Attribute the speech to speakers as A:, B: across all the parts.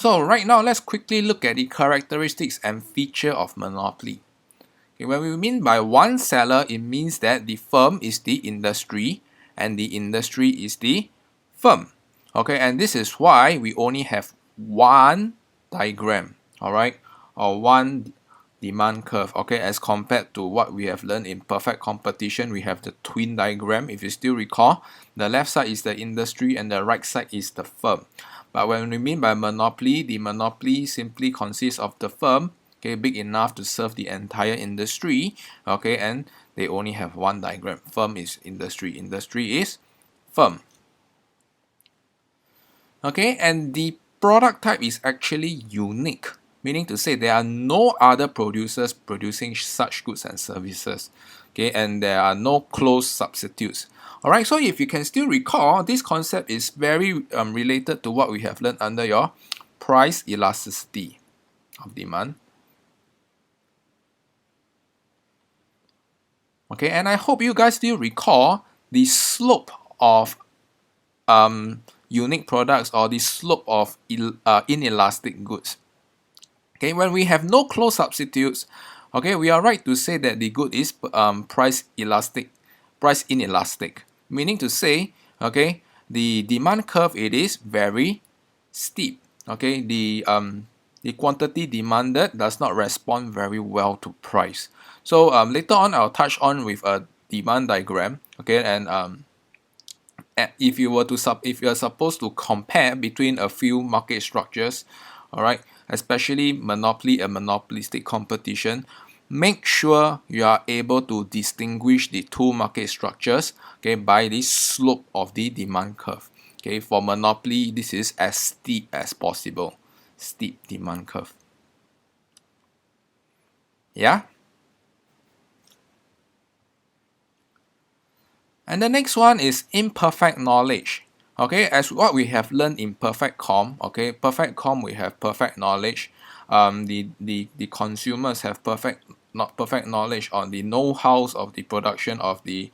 A: So right now, let's quickly look at the characteristics and feature of monopoly. Okay, when we mean by one seller, it means that the firm is the industry and the industry is the firm. Okay, and this is why we only have one diagram, all right, or one demand curve, okay, as compared to what we have learned in perfect competition. We have the twin diagram. If you still recall, the left side is the industry and the right side is the firm. But when we mean by monopoly, the monopoly simply consists of the firm, okay, big enough to serve the entire industry, okay, and they only have one diagram. Firm is industry, industry is firm. Okay, and the product type is actually unique, meaning to say there are no other producers producing such goods and services. Okay, and there are no close substitutes. Alright, so if you can still recall, this concept is very related to what we have learned under your price elasticity of demand. Okay, and I hope you guys still recall the slope of unique products or the slope of inelastic goods. Okay, when we have no close substitutes, okay, we are right to say that the good is price inelastic, meaning to say, okay, the demand curve, it is very steep. Okay, the quantity demanded does not respond very well to price. So later on, I'll touch on with a demand diagram. Okay, and if you were to if you are supposed to compare between a few market structures, all right, especially monopoly and monopolistic competition, make sure you are able to distinguish the two market structures, okay, by the slope of the demand curve. Okay, for monopoly, this is as steep as possible, steep demand curve. Yeah. And the next one is imperfect knowledge. Okay, as what we have learned in perfect com, okay, perfect com, we have perfect knowledge. The consumers have not perfect knowledge on the know-hows of the production of the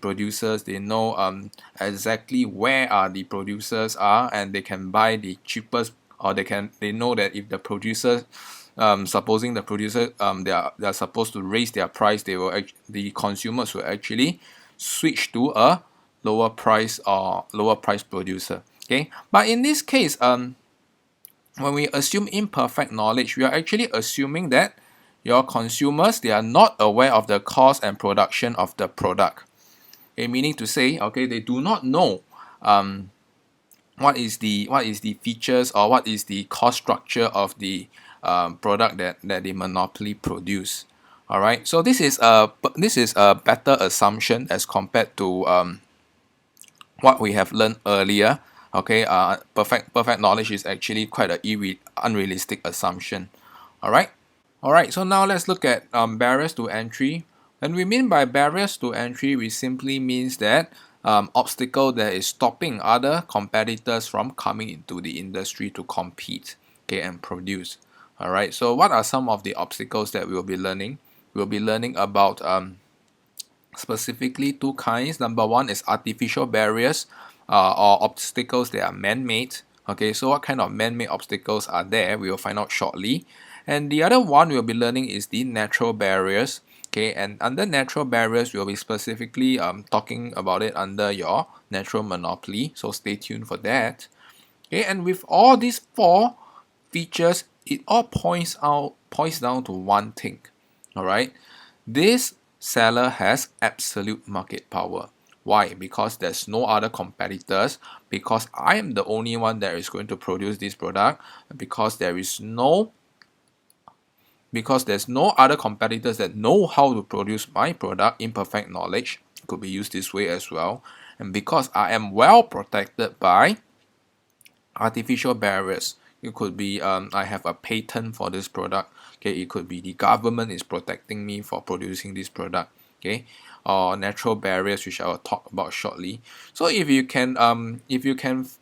A: producers. They know exactly where are the producers are, and they can buy the cheapest, or they know that if the producers supposing the producer they are supposed to raise their price, the consumers will actually switch to a lower price producer. Okay, but in this case, when we assume imperfect knowledge, we are actually assuming that your consumers, they are not aware of the cost and production of the product. Okay, meaning to say, okay, they do not know what is the features or what is the cost structure of the product that the monopoly produce. All right, so this is a better assumption as compared to what we have learned earlier. Okay, perfect knowledge is actually quite a unrealistic assumption. All right. All right, so now let's look at barriers to entry. When we mean by barriers to entry, we simply means that obstacle that is stopping other competitors from coming into the industry to compete, okay, and produce. All right, so what are some of the obstacles that we will be learning? We'll be learning about specifically two kinds. Number one is artificial barriers or obstacles that are man-made. Okay, so what kind of man-made obstacles are there? We will find out shortly. And the other one we'll be learning is the natural barriers. Okay, and under natural barriers, we'll be specifically talking about it under your natural monopoly. So stay tuned for that. Okay, and with all these four features, it all points down to one thing. All right, this seller has absolute market power. Why? Because there's no other competitors, because I am the only one that is going to produce this product, because there's no other competitors that know how to produce my product. Imperfect knowledge could be used this way as well, and because I am well protected by artificial barriers. It could be I have a patent for this product. Okay, it could be the government is protecting me for producing this product. Okay, or natural barriers, which I will talk about shortly. So if you can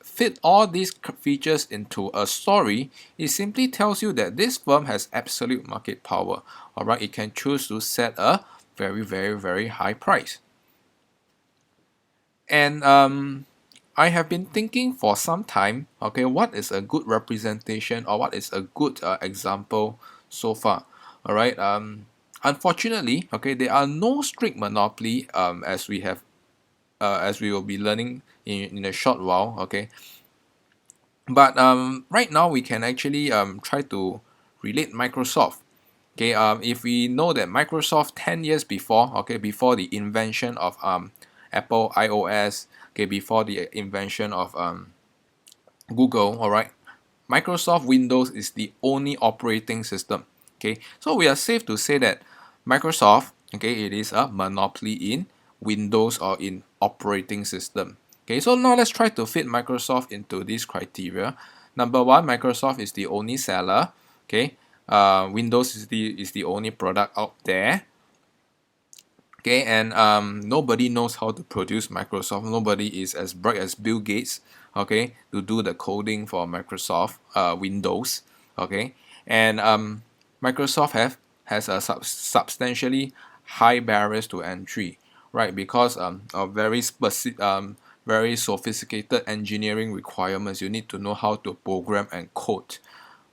A: fit all these features into a story, it simply tells you that this firm has absolute market power. All right, it can choose to set a very, very, very high price. And I have been thinking for some time, okay, what is a good representation or what is a good example so far? All right. Unfortunately, okay, there are no strict monopoly as we will be learning in a short while. Okay, but right now we can actually try to relate Microsoft. Okay, if we know that Microsoft 10 years before, okay, before the invention of Apple iOS, okay, before the invention of Google, all right, Microsoft Windows is the only operating system. Okay, so we are safe to say that Microsoft, okay, it is a monopoly in Windows or in operating system. Okay, so now let's try to fit Microsoft into this criteria. Number one, Microsoft is the only seller. Okay, Windows is the only product out there. Okay, and nobody knows how to produce Microsoft. Nobody is as bright as Bill Gates, okay, to do the coding for Microsoft Windows, okay, and Microsoft has a substantially high barriers to entry, right? Because of very sophisticated engineering requirements. You need to know how to program and code.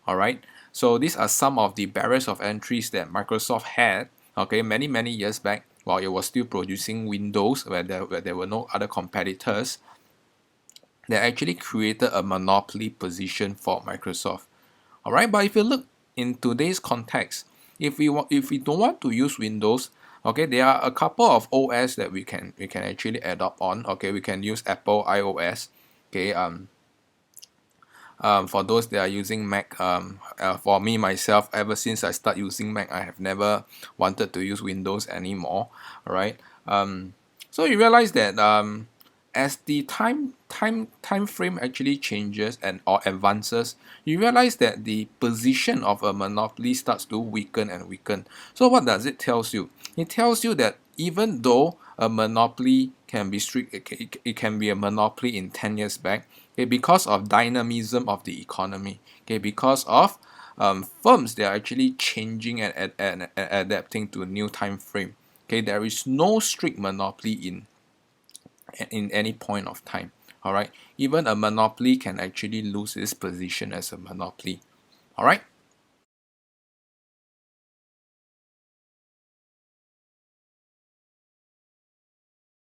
A: All right. So these are some of the barriers of entries that Microsoft had, okay, many years back while it was still producing Windows, where there were no other competitors. They actually created a monopoly position for Microsoft. All right. But if you look in today's context, if we don't want to use Windows, okay, there are a couple of OS that we can actually adopt on. Okay, we can use Apple iOS. Okay. For those that are using Mac, for me myself, ever since I start using Mac, I have never wanted to use Windows anymore. All right. So you realize that as the time frame actually changes and or advances, you realize that the position of a monopoly starts to weaken and weaken. So what does it tells you? It tells you that even though a monopoly can be strict, it can be a monopoly in 10 years back, okay, because of dynamism of the economy, okay, because of firms that are actually changing and adapting to a new time frame. Okay, there is no strict monopoly in any point of time. All right, even a monopoly can actually lose its position as a monopoly. All right.